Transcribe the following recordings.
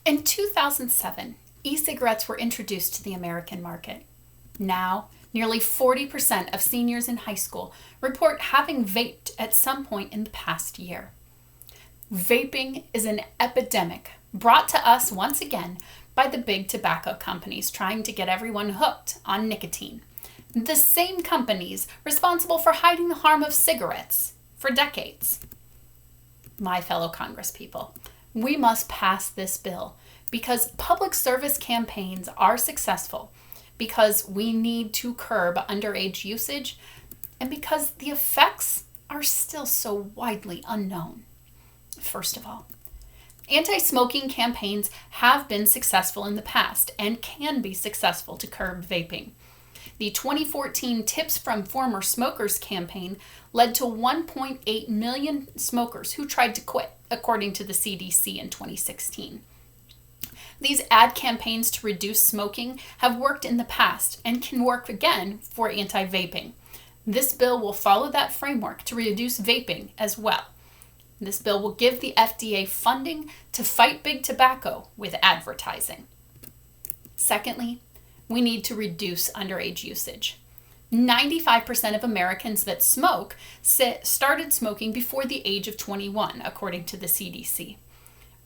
In 2007, e-cigarettes were introduced to the American market. Now, nearly 40% of seniors in high school report having vaped at some point in the past year. Vaping is an epidemic brought to us once again by the big tobacco companies trying to get everyone hooked on nicotine. The same companies responsible for hiding the harm of cigarettes for decades. My fellow Congresspeople, we must pass this bill because public service campaigns are successful, because we need to curb underage usage, and because the effects are still so widely unknown. First of all, anti-smoking campaigns have been successful in the past and can be successful to curb vaping. The 2014 Tips from Former Smokers campaign led to 1.8 million smokers who tried to quit, according to the CDC in 2016. These ad campaigns to reduce smoking have worked in the past and can work again for anti-vaping. This bill will follow that framework to reduce vaping as well. This bill will give the FDA funding to fight big tobacco with advertising. Secondly, we need to reduce underage usage. 95% of Americans that smoke started smoking before the age of 21, according to the CDC.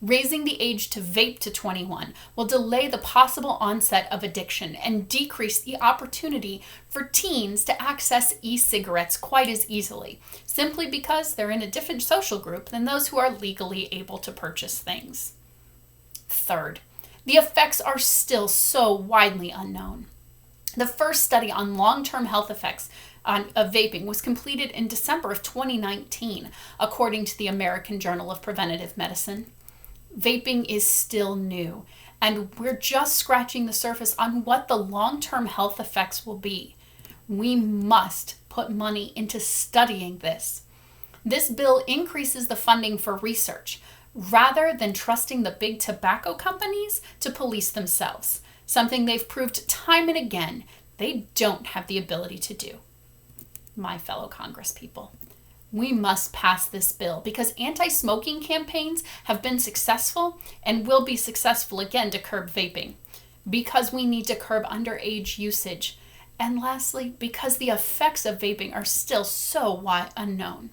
Raising the age to vape to 21 will delay the possible onset of addiction and decrease the opportunity for teens to access e-cigarettes quite as easily, simply because they're in a different social group than those who are legally able to purchase things. Third, the effects are still so widely unknown. The first study on long-term health effects of vaping was completed in December of 2019, according to the American Journal of Preventive Medicine. Vaping is still new, and we're just scratching the surface on what the long-term health effects will be. We must put money into studying this. This bill increases the funding for research, rather than trusting the big tobacco companies to police themselves, something they've proved time and again they don't have the ability to do. My fellow Congresspeople, we must pass this bill because anti-smoking campaigns have been successful and will be successful again to curb vaping, because we need to curb underage usage, and lastly, because the effects of vaping are still so unknown.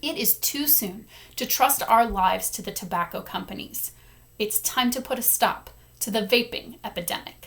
It is too soon to trust our lives to the tobacco companies. It's time to put a stop to the vaping epidemic.